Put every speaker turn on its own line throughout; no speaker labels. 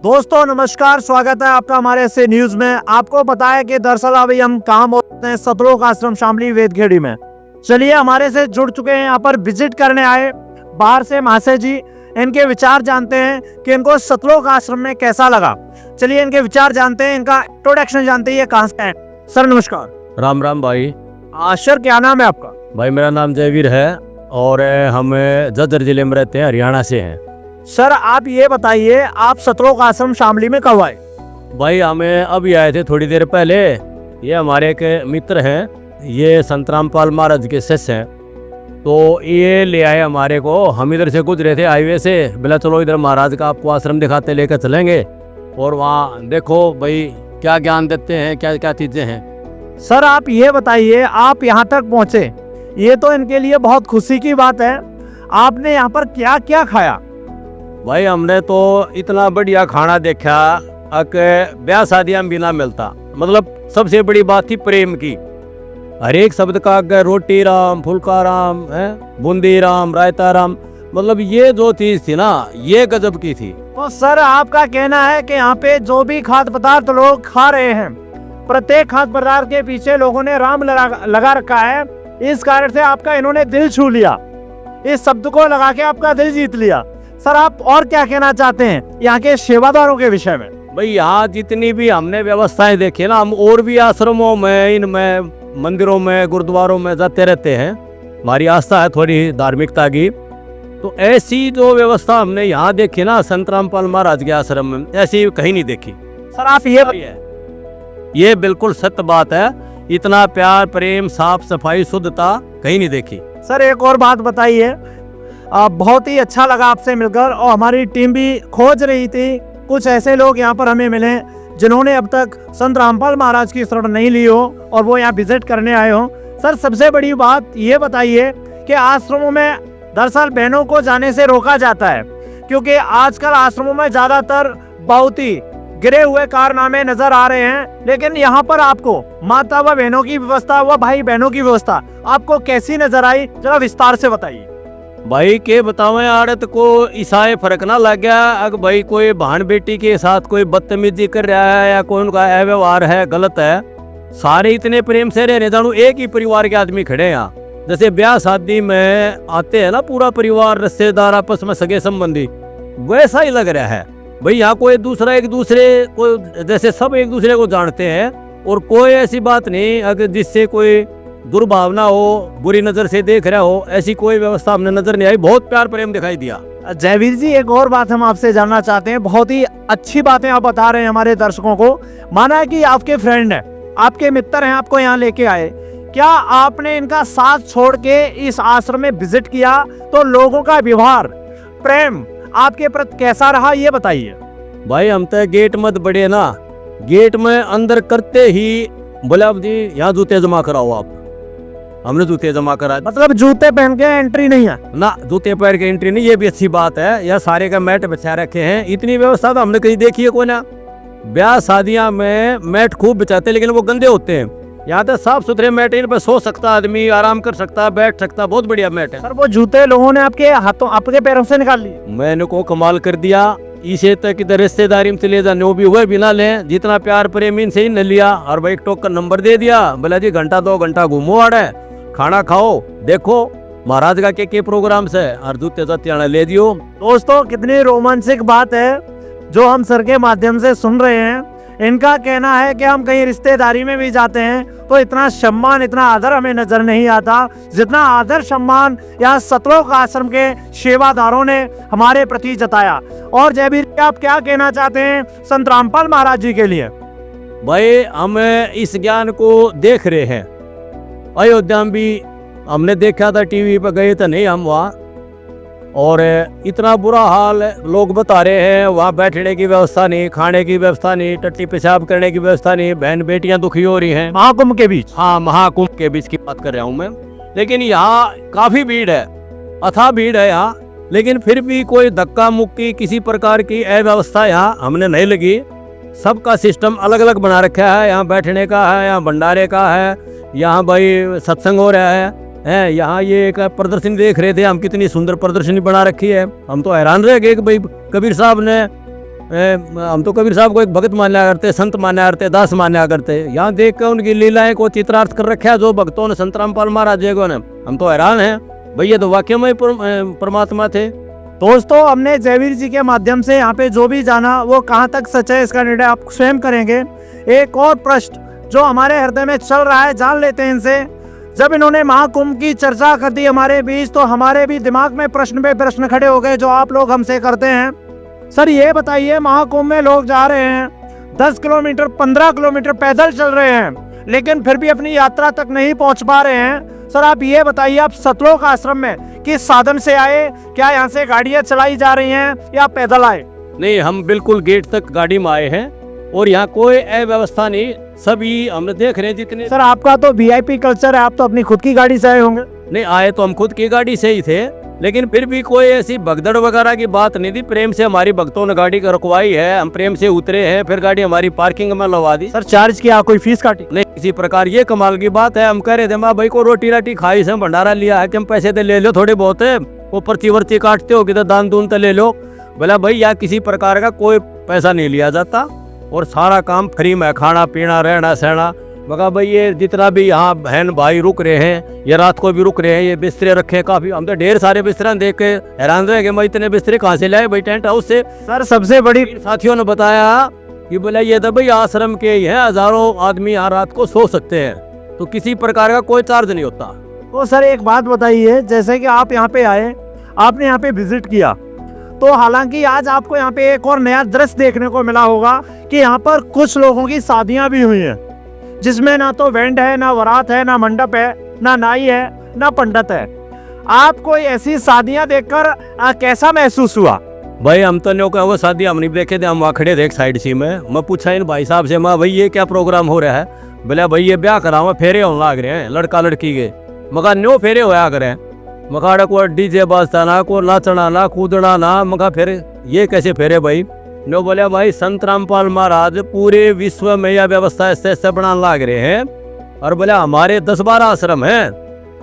दोस्तों नमस्कार, स्वागत है आपका हमारे ऐसे न्यूज में। आपको पता है कि दरअसल अभी हम काम होते हैं सतलोक आश्रम शामली वेदखेड़ी में। चलिए हमारे से जुड़ चुके हैं, यहाँ पर विजिट करने आए बाहर से महाशय जी। इनके विचार जानते हैं कि इनको सतलोक आश्रम में कैसा लगा। चलिए इनके विचार जानते हैं, इनका इंट्रोडक्शन जानते हैं, ये कहाँ से हैं। सर नमस्कार।
राम राम भाई।
सर क्या नाम है आपका?
भाई मेरा नाम जयवीर है और हम झज्जर जिले में रहते हैं, हरियाणा से हैं।
सर आप ये बताइए, आप सतलोक आश्रम शामली में कब आए?
भाई हमें अभी आए थे थोड़ी देर पहले। ये हमारे एक मित्र हैं, ये संत रामपाल महाराज के शिष्य हैं, तो ये ले आए हमारे को। हम इधर से गुजरे थे हाईवे से, बोला चलो इधर महाराज का आपको आश्रम दिखाते लेकर चलेंगे और वहाँ देखो भाई क्या ज्ञान देते हैं, क्या क्या चीज़ें हैं।
सर आप ये बताइए, आप यहाँ तक पहुँचे, ये तो इनके लिए बहुत खुशी की बात है। आपने यहाँ पर क्या क्या खाया?
भाई हमने तो इतना बढ़िया खाना देखा ब्याह शादियाँ में भी ना मिलता। मतलब सबसे बड़ी बात थी प्रेम की। हर एक शब्द का रोटी राम, फुल्का राम है, बूंदी राम, रायता राम, मतलब ये जो चीज थी ना ये गजब की थी।
तो सर आपका कहना है कि यहाँ पे जो भी खाद्य पदार्थ लोग खा रहे हैं, प्रत्येक खाद्य पदार्थ के पीछे लोगों ने राम लगा रखा है। इस कारण से आपका इन्होंने दिल छू लिया, इस शब्द को लगा के आपका दिल जीत लिया। सर आप और क्या कहना चाहते हैं यहाँ के सेवादारों के विषय में?
भाई यहाँ जितनी भी हमने व्यवस्थाएं देखी ना, हम और भी आश्रमों में, इनमें मंदिरों में, गुरुद्वारों में जाते रहते हैं। हमारी आस्था है थोड़ी धार्मिकता की, तो ऐसी जो व्यवस्था हमने यहाँ देखी ना संत रामपाल महाराज के आश्रम में, ऐसी कहीं नहीं देखी।
सर आप
ये बिल्कुल सत्य बात है। इतना प्यार, प्रेम, साफ सफाई, शुद्धता कहीं नहीं देखी।
सर एक और बात बताइए, बहुत ही अच्छा लगा आपसे मिलकर, और हमारी टीम भी खोज रही थी कुछ ऐसे लोग यहाँ पर हमें मिले जिन्होंने अब तक संत रामपाल महाराज की शरण नहीं ली हो और वो यहाँ विजिट करने आए हो। सर सबसे बड़ी बात ये बताइए कि आश्रमों में दरअसल बहनों को जाने से रोका जाता है, क्योंकि आजकल आश्रमों में ज़्यादातर बहुत ही गिरे हुए कारनामे नजर आ रहे हैं, लेकिन यहाँ पर आपको माता व बहनों की व्यवस्था व भाई बहनों की व्यवस्था आपको कैसी नजर आई, जरा विस्तार से बताइए।
भाई के बतावे आड़त को ईसाई फर्क ना लग गया। अगर भाई कोई बहन बेटी के साथ कोई बदतमीजी कर रहा है या कोई उनका अव्यवहार है, गलत है, सारे इतने प्रेम से रहने जानू, एक ही परिवार के आदमी खड़े हैं यहाँ। जैसे ब्याह शादी में आते हैं ना पूरा परिवार, रिश्तेदार आपस में सगे संबंधी, वैसा ही लग रहा है। भाई यहाँ कोई दूसरा एक दूसरे को, जैसे सब एक दूसरे को जानते हैं और कोई ऐसी बात नहीं अगर जिससे कोई दुर्भावना हो, बुरी नजर से देख रहा हो, ऐसी कोई व्यवस्था हमने नजर नहीं आई। बहुत प्यार प्रेम दिखाई दिया।
जयवीर जी एक और बात हम आपसे जानना चाहते हैं, बहुत ही अच्छी बातें आप बता रहे हैं हमारे दर्शकों को। माना है कि आपके फ्रेंड हैं, आपके मित्र हैं, आपको यहाँ लेके आए, क्या आपने इनका साथ छोड़ के इस आश्रम में विजिट किया तो लोगों का व्यवहार, प्रेम आपके प्रति कैसा रहा, ये बताइए।
भाई हम तो गेट मत बढ़े ना, गेट में अंदर करते ही बोले अब जी यहाँ जूते जमा कराओ आप। हमने जूते जमा करा,
मतलब जूते पहन के एंट्री नहीं है
ना, जूते पहन के एंट्री नहीं, ये भी अच्छी बात है। यह सारे का मैट बिछा रखे हैं, इतनी व्यवस्था तो हमने कहीं देखी है कोई ना। ब्याह शादियां में मैट खूब बिछाते हैं लेकिन वो गंदे होते हैं। यहाँ तो साफ सुथरे मैट, इन पर सो सकता आदमी, आराम कर सकता, बैठ सकता, बहुत बढ़िया मैट है।
सर वो जूते लोगों ने आपके हाथों, आपके पैरों से निकाल लिए।
मैंने को कमाल कर दिया। इसे तक इधर रिश्तेदारी में चले जाने, वो भी हुए बिना ले, जितना प्यार प्रेम इनसे ही न लिया। और भाई टोकन नंबर दे दिया, बोला जी घंटा 2 घंटा घूमो, आड़े खाना खाओ, देखो महाराज का के प्रोग्राम से, और जूते जत्याना ले दियो।
दोस्तों कितनी रोमांचक बात है जो हम सर के माध्यम से सुन रहे हैं। इनका कहना है कि हम कहीं रिश्तेदारी में भी जाते हैं तो इतना सम्मान, इतना आदर हमें नजर नहीं आता जितना आदर सम्मान यहाँ सतलोक आश्रम के सेवादारों ने हमारे प्रति जताया। और जयवीर आप क्या कहना चाहते हैं संत रामपाल महाराज जी के लिए?
भाई हम इस ज्ञान को देख रहे हैं, अयोध्या में भी हमने देखा था, टीवी पर गए तो नहीं हम वहाँ, और इतना बुरा हाल लोग बता रहे हैं। वहाँ बैठने की व्यवस्था नहीं, खाने की व्यवस्था नहीं, टट्टी पेशाब करने की व्यवस्था नहीं, बहन बेटियां दुखी हो रही हैं
महाकुंभ के बीच।
हाँ, महाकुंभ के बीच की बात कर रहा हूँ मैं। लेकिन यहाँ काफ़ी भीड़ है, अथाह भीड़ है यहाँ, लेकिन फिर भी कोई धक्का मुक्की, किसी प्रकार की अव्यवस्था यहाँ हमने नहीं लगी। सबका सिस्टम अलग अलग बना रखा है। यहाँ बैठने का है, यहाँ भंडारे का है, यहाँ भाई सत्संग हो रहा है। यहाँ ये एक प्रदर्शनी देख रहे थे हम, कितनी सुंदर प्रदर्शनी बना रखी है। हम तो हैरान रह गए कि भाई कबीर साहब ने हम तो कबीर साहब को एक भगत माना करते, संत माना करते, दास माना करते। यहाँ देख कर उनकी लीलाएं को चित्रार्थ कर रखा है जो भक्तों ने, संत रामपाल महाराज जी को ने। हम तो हैरान हैं भाई, ये तो वाकई में परमात्मा थे।
दोस्तों, हमने जयवीर जी के माध्यम से यहाँ पे जो भी जाना वो कहाँ तक सच है इसका निर्णय आप स्वयं करेंगे। एक और प्रश्न जो हमारे हृदय में चल रहा है, जान लेते हैं इनसे। जब इन्होंने महाकुंभ की चर्चा कर दी हमारे बीच, तो हमारे भी दिमाग में प्रश्न पे प्रश्न खड़े हो गए जो आप लोग हमसे करते हैं। सर ये बताइए, महाकुंभ में लोग जा रहे हैं 10 किलोमीटर 15 किलोमीटर पैदल चल रहे हैं, लेकिन फिर भी अपनी यात्रा तक नहीं पहुंच पा रहे हैं। सर आप ये बताइए, आप सतलोक आश्रम में किस साधन से आए? क्या यहाँ से गाड़ियाँ चलाई जा रही हैं या पैदल आए?
नहीं, हम बिल्कुल गेट तक गाड़ी में आए हैं और यहाँ कोई अव्यवस्था नहीं, सभी हमने देख रहे हैं जितने।
सर आपका तो वीआईपी कल्चर है, आप तो अपनी खुद की गाड़ी से आए होंगे।
नहीं, आए तो हम खुद की गाड़ी से ही थे, लेकिन फिर भी कोई ऐसी भगदड़ वगैरह की बात नहीं थी। प्रेम से हमारी भक्तों ने गाड़ी रुकवाई है, हम प्रेम से उतरे हैं, फिर गाड़ी हमारी पार्किंग में लगा दी।
सर चार्ज किया, कोई फीस काटी?
नहीं किसी प्रकार। ये कमाल की बात है, हम कह रहे थे माँ भाई को रोटी राटी खाई से भंडारा लिया है कि हम पैसे तो ले लो थोड़े बहुत है, वो पर्ची वर्ची काटते हो कि तो दान दून तो ले लो। बोला भाई यहाँ किसी प्रकार का कोई पैसा नहीं लिया जाता और सारा काम फ्री में, खाना पीना रहना सहना। मगर भाई ये जितना भी यहाँ बहन भाई रुक रहे हैं, ये रात को भी रुक रहे हैं, ये बिस्तरे रखे काफी। हम तो ढेर सारे बिस्तरे देख के हैरान रहे कि मैं इतने बिस्तरे कहाँ से लाए भाई टेंट हाउस से।
सर सबसे बड़ी
साथियों ने बताया कि बोला ये तो भाई आश्रम के ही है, हजारों आदमी यहाँ रात को सो सकते हैं, तो किसी प्रकार का कोई चार्ज नहीं होता।
तो सर एक बात बताइए, जैसे कि आप यहाँ पे आए, आपने यहाँ पे विजिट किया, तो हालांकि आज आपको यहाँ पे एक और नया दृश्य देखने को मिला होगा कि यहाँ पर कुछ लोगों की शादियां भी हुई हैं, जिसमें ना तो बैंड है, ना बारात है, ना मंडप है, ना नाई है, ना पंडित है। आपको ऐसी शादियां देखकर कैसा महसूस हुआ?
भाई हम तो न्यों वो शादी हम नहीं देखे थे, हम वहाँ खड़े थे एक साइड सी में। मैं पूछा इन भाई साहब से, माँ भाई ये क्या प्रोग्राम हो रहा है? बोला भाई ये ब्याह करा हुआ, फेरे होने लग रहे हैं लड़का लड़की के। मगर न्यो फेरे होया करें, मकाड़ा को डीजे बाजता ना, को नाचना ना, कूदना ना। मगर फिर ये कैसे फेरे भाई? नो बोले भाई संत रामपाल महाराज पूरे विश्व में यह व्यवस्था ऐसे बनाने लग रहे हैं, और बोले हमारे 10-12 आश्रम हैं,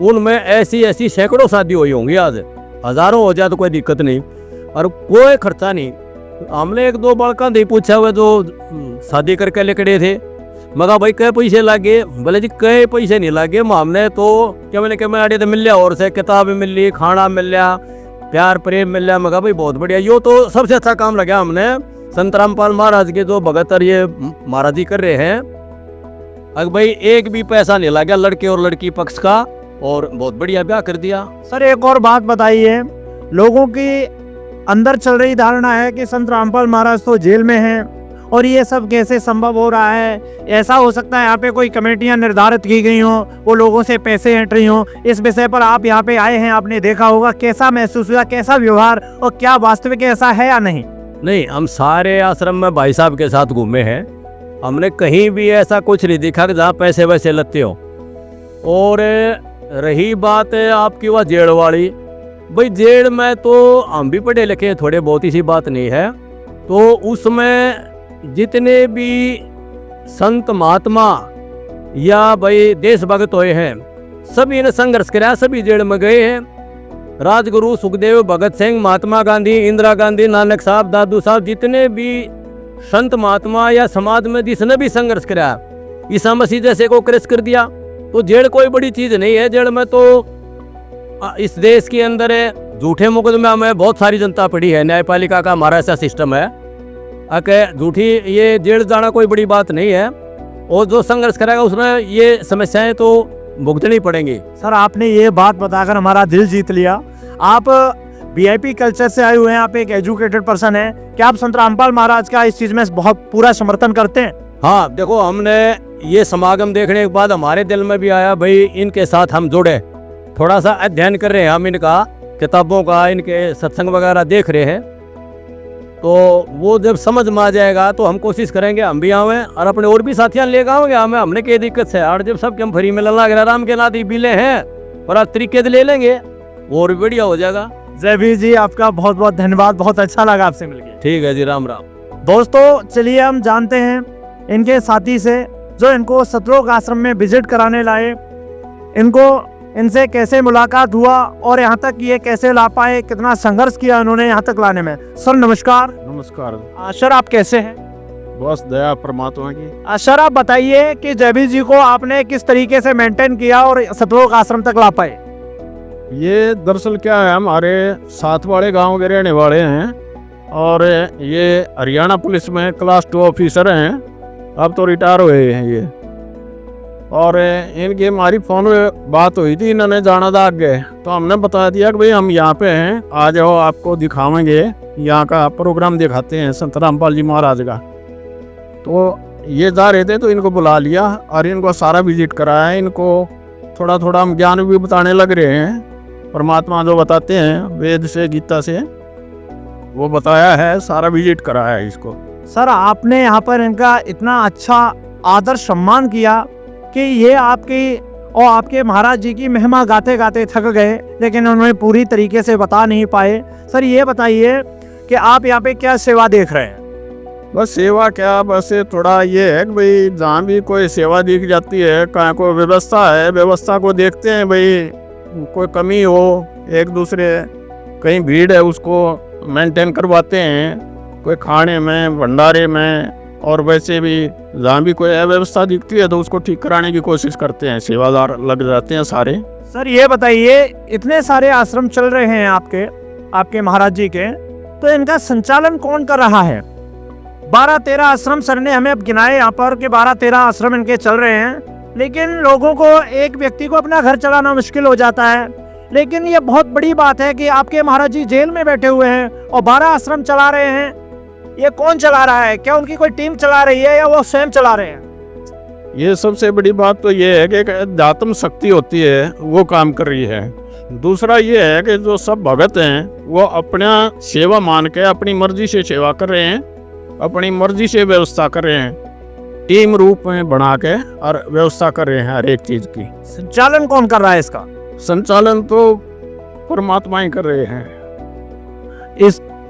उनमें ऐसी ऐसी सैकड़ों शादी हुई होंगी, आज हजारों हो जाए तो कोई दिक्कत नहीं, और कोई खर्चा नहीं। हमने 1-2 बालका नहीं पूछा हुआ जो शादी करके लेकड़े थे। मगर भाई कई पैसे लागे? बोले जी कई पैसे नहीं लागे, हमने तो क्या मैंने क्या आड़े तो मिल लिया, और से किताब मिल ली, खाना मिल लिया, प्यार प्रेम मिल लिया। मगर भाई बहुत बढ़िया, यो तो सबसे अच्छा काम लगा हमने। संत रामपाल महाराज के जो भगत और ये महाराज जी कर रहे हैं, अगर भाई एक भी पैसा नहीं लगा लड़के और लड़की पक्ष का, और बहुत बढ़िया ब्याह कर दिया।
सर एक और बात बताइए, लोगों की अंदर चल रही धारणा है कि संत रामपाल महाराज तो जेल में हैं, और ये सब कैसे संभव हो रहा है? ऐसा हो सकता है यहाँ पे कोई कमेटियां निर्धारित की गई हों, वो लोगों से पैसे हट रही हों। इस विषय पर आप यहाँ पे आए हैं, आपने देखा होगा, कैसा महसूस हुआ, कैसा व्यवहार, और क्या वास्तविक ऐसा है या नहीं?
नहीं, हम सारे आश्रम में भाई साहब के साथ घूमे हैं, हमने कहीं भी ऐसा कुछ नहीं देखा कि जहाँ पैसे वैसे लगते हो। और रही बात आपकी वह जेड़ वाली, भाई जेड़ में तो हम भी पढ़े लिखे थोड़े बहुत, ही सी बात नहीं है। तो उसमें जितने भी संत महात्मा या भाई देशभक्त हुए हैं, सभी ने संघर्ष किया, सभी जेल में गए हैं। राजगुरु सुखदेव, भगत सिंह, महात्मा गांधी, इंदिरा गांधी, नानक साहब, दादू साहब, जितने भी संत महात्मा या समाज में जिसने भी संघर्ष किया, ईसा मसीह जैसे को क्रेस कर दिया। तो जेल कोई बड़ी चीज नहीं है। जेल में तो इस देश के अंदर झूठे मुकदमे में बहुत सारी जनता पड़ी है, न्यायपालिका का हमारा ऐसा सिस्टम है, झूठी ये जेल जाना कोई बड़ी बात नहीं है। और जो संघर्ष करेगा उसमें ये समस्याएं तो भुगतनी पड़ेंगी।
सर आपने ये बात बताकर हमारा दिल जीत लिया। आप वीआईपी कल्चर से आए हुए हैं, आप एक एजुकेटेड पर्सन हैं, क्या आप संत रामपाल महाराज का इस चीज में बहुत पूरा समर्थन करते हैं?
हाँ देखो, हमने ये समागम देखने के बाद हमारे दिल में भी आया भाई इनके साथ हम जुड़े, थोड़ा सा अध्ययन कर रहे हैं हम इनका, किताबों का, इनके सत्संग वगैरह देख रहे हैं। तो वो जब समझ में आ जाएगा तो हम कोशिश करेंगे हम भी आवें और अपने और भी साथियां ले आएंगे। हमने क्या दिक्कत है, और जब सबके हम फ्री में लगा आराम के नाती बिले हैं और आप तरीके से ले लेंगे और भी बढ़िया हो जाएगा।
जयवीर जी आपका बहुत बहुत धन्यवाद, बहुत अच्छा लगा आपसे मिलकर।
ठीक है जी, राम राम।
दोस्तों चलिए हम जानते हैं इनके साथी से जो इनको सतलोक आश्रम में विजिट कराने लाए। इनको इनसे कैसे मुलाकात हुआ और यहाँ तक ये कैसे ला पाए, कितना संघर्ष किया उन्होंने यहाँ तक लाने में। सर नमस्कार।
नमस्कार।
सर आप कैसे हैं?
बस दया परमात्मा की।
सर आप बताइए कि जयवीर जी को आपने किस तरीके से मेंटेन किया और सतलोक आश्रम तक ला पाए?
ये दरअसल क्या है, हमारे साथ वाले गांव के रहने वाले हैं और ये हरियाणा पुलिस में क्लास 2 ऑफिसर हैं, अब तो रिटायर हुए हैं ये। और इनकी हमारी फ़ोन में बात हुई थी, इन्होंने जाना था आगे, तो हमने बता दिया कि भाई हम यहाँ पे हैं, आ जाओ आपको दिखावेंगे, यहाँ का प्रोग्राम दिखाते हैं संत रामपाल जी महाराज का। तो ये जा रहे थे तो इनको बुला लिया और इनको सारा विजिट कराया। इनको थोड़ा थोड़ा हम ज्ञान भी बताने लग रहे हैं, परमात्मा जो बताते हैं वेद से गीता से वो बताया है, सारा विजिट कराया है इसको।
सर आपने यहाँ पर इनका इतना अच्छा आदर सम्मान किया कि ये आपकी और आपके महाराज जी की महिमा गाते गाते थक गए, लेकिन उन्होंने पूरी तरीके से बता नहीं पाए। सर ये बताइए कि आप यहाँ पे क्या सेवा देख रहे हैं?
बस सेवा क्या, बस थोड़ा ये है कि भाई जहाँ भी कोई सेवा दिख जाती है, कहाँ कोई व्यवस्था है, व्यवस्था को देखते हैं भाई, कोई कमी हो, एक दूसरे कहीं भीड़ है उसको मेंटेन करवाते हैं, कोई खाने में भंडारे में, और वैसे भी जहाँ भी कोई अव्यवस्था दिखती है तो उसको ठीक कराने की कोशिश करते हैं, सेवादार लग जाते हैं सारे।
सर ये बताइए इतने सारे आश्रम चल रहे हैं आपके महाराज जी के, तो इनका संचालन कौन कर रहा है? 12-13 आश्रम सर ने हमें अब गिनाए यहाँ पर कि 12-13 आश्रम इनके चल रहे हैं, लेकिन लोगों को, एक व्यक्ति को अपना घर चलाना मुश्किल हो जाता है। लेकिन ये बहुत बड़ी बात है कि आपके महाराज जी जेल में बैठे हुए हैं और 12 आश्रम चला रहे हैं। ये कौन चला रहा है? क्या उनकी कोई टीम चला रही है या वो स्वयं चला रहे हैं?
ये सबसे बड़ी बात तो ये है कि एक अध्यात्म शक्ति होती है वो काम कर रही है। दूसरा ये है कि जो सब भगत हैं वो अपना सेवा मान के अपनी मर्जी से सेवा कर रहे हैं, अपनी मर्जी से व्यवस्था कर रहे हैं, टीम रूप में बना के और व्यवस्था कर रहे हैं हर एक चीज की।
संचालन कौन कर रहा है इसका?
संचालन तो परमात्मा ही कर रहे हैं।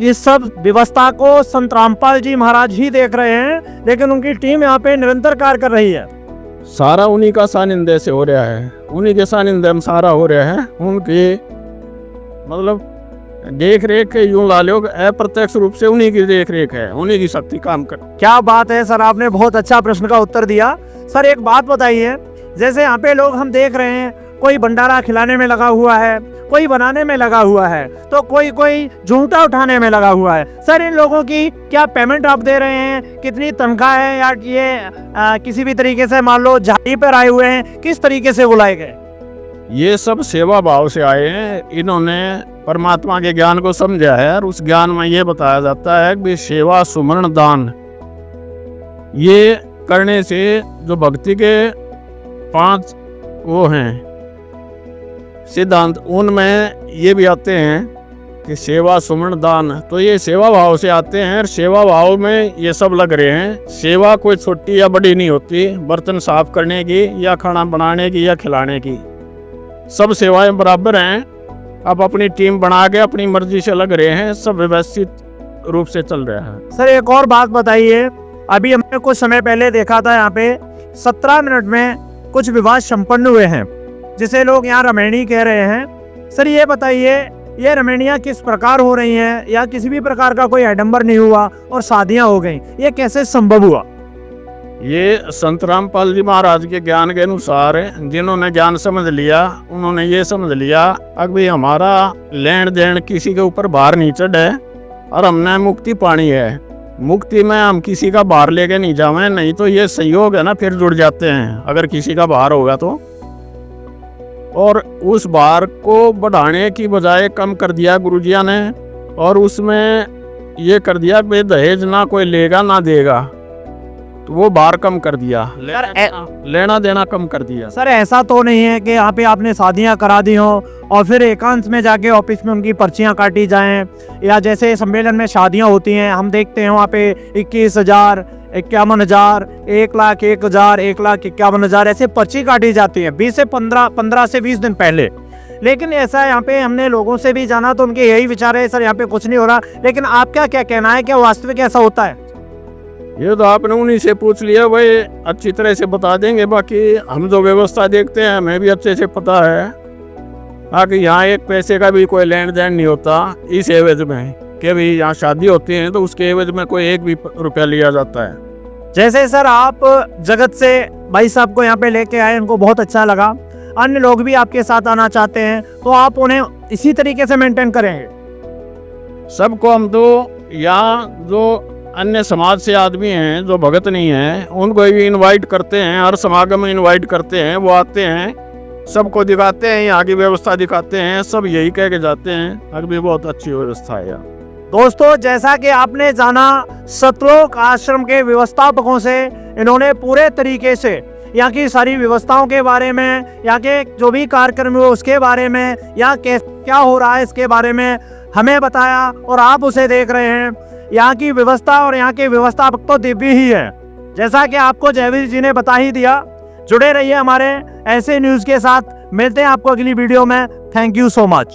इस सब व्यवस्था को संत रामपाल जी महाराज ही देख रहे हैं, लेकिन उनकी टीम यहाँ पे निरंतर कार्य कर रही है।
सारा उन्हीं का सानिध्य से हो रहा है, उन्हीं के सानिध्य में सारा हो रहा है। उनकी मतलब देख रेख यूं ला लो, अप्रत्यक्ष रूप से उन्हीं की देख रेख है, उन्हीं की शक्ति काम कर।
क्या बात है सर, आपने बहुत अच्छा प्रश्न का उत्तर दिया। सर एक बात बताइए, जैसे यहाँ पे लोग हम देख रहे हैं, कोई भंडारा खिलाने में लगा हुआ है, कोई बनाने में लगा हुआ है, तो कोई झूठा उठाने में लगा हुआ है। सर इन लोगों की क्या पेमेंट आप दे रहे हैं? कितनी तनख्वाह है? या ये किसी भी तरीके से मान लो झाड़ी पर आए हुए हैं, किस तरीके से बुलाए गए?
ये सब सेवा भाव से आए हैं। इन्होंने परमात्मा के ज्ञान को समझा है और उस ज्ञान में ये बताया जाता है कि सेवा सुमरण दान, ये करने से जो भक्ति के 5 वो हैं सिद्धांत, उनमें ये भी आते हैं कि सेवा सुमरण दान, तो ये सेवा भाव से आते हैं। और सेवा भाव में ये सब लग रहे हैं। सेवा कोई छोटी या बड़ी नहीं होती, बर्तन साफ करने की या खाना बनाने की या खिलाने की, सब सेवाएं बराबर हैं। अब अपनी टीम बना के अपनी मर्जी से लग रहे हैं, सब व्यवस्थित रूप से चल रहा है।
सर एक और बात बताइए, अभी हमने कुछ समय पहले देखा था यहाँ पे 17 मिनट में कुछ विवाह संपन्न हुए हैं, जिसे लोग यहाँ रमैनी कह रहे हैं। सर ये बताइए, ये रमैनियाँ किस प्रकार हो रही हैं, या किसी भी प्रकार का कोई आडंबर नहीं हुआ और शादियाँ हो गई, ये कैसे संभव हुआ?
ये संत रामपाल जी महाराज के ज्ञान के अनुसार, जिन्होंने ज्ञान समझ लिया उन्होंने ये समझ लिया अब भी हमारा लेन देन किसी के ऊपर भार नहीं चढ़े और हमने मुक्ति पानी है। मुक्ति में हम किसी का भार लेके नहीं जावे, नहीं तो ये संयोग है ना, फिर जुड़ जाते हैं अगर किसी का भार होगा तो। और उस भार को बढ़ाने की बजाय कम कर दिया गुरुजिया ने, और उसमें ये कर दिया कि दहेज ना कोई लेगा ना देगा, तो वो भार कम कर दिया, लेना देना कम कर दिया।
सर ऐसा तो नहीं है कि यहाँ पे आपने शादियाँ करा दी हो और फिर एकांत में जाके ऑफिस में उनकी पर्चियाँ काटी जाएं, या जैसे सम्मेलन में शादियाँ होती हैं हम देखते हैं वहाँ पे 21,000, 51,000, 1,01,000, 1,51,000 ऐसे पर्ची काटी जाती है 15 से 20 दिन पहले। लेकिन ऐसा यहाँ पे हमने लोगों से भी जाना तो उनके यही विचार है, सर यहाँ पे कुछ नहीं हो रहा। लेकिन आपका क्या कहना है, क्या वास्तविक ऐसा होता है?
ये तो आपने उन्हीं से पूछ लिया, भाई अच्छी तरह से बता देंगे। बाकी हम जो व्यवस्था देखते हैं हमें भी अच्छे से पता है ताकि यहाँ एक पैसे का भी कोई लेन देन नहीं होता इस एवज में कि भाई यहाँ शादी होती है तो उसके एवज में कोई एक भी रुपया लिया जाता है।
जैसे सर आप जगत से भाई साहब को यहाँ पे लेके आए, उनको बहुत अच्छा लगा, अन्य लोग भी आपके साथ आना चाहते हैं तो आप उन्हें इसी तरीके से मेंटेन करेंगे?
सबको हम तो यहाँ जो अन्य समाज से आदमी हैं जो भगत नहीं हैं उनको भी इनवाइट करते हैं, हर समागम में इनवाइट करते हैं, वो आते हैं, सबको दिखाते हैं, यहाँ की व्यवस्था दिखाते हैं, सब यही कह के जाते हैं अभी बहुत अच्छी व्यवस्था है यहाँ।
दोस्तों, जैसा कि आपने जाना सतलोक आश्रम के व्यवस्थापकों से, इन्होंने पूरे तरीके से यहाँ की सारी व्यवस्थाओं के बारे में, यहाँ के जो भी कार्यक्रम हुए उसके बारे में, यहाँ क्या हो रहा है इसके बारे में हमें बताया और आप उसे देख रहे हैं। यहाँ की व्यवस्था और यहाँ के व्यवस्थापक तो दिव्य ही है, जैसा कि आपको जयवीर जी ने बता ही दिया। जुड़े रहिए हमारे ऐसे न्यूज़ के साथ, मिलते हैं आपको अगली वीडियो में। Thank you so much.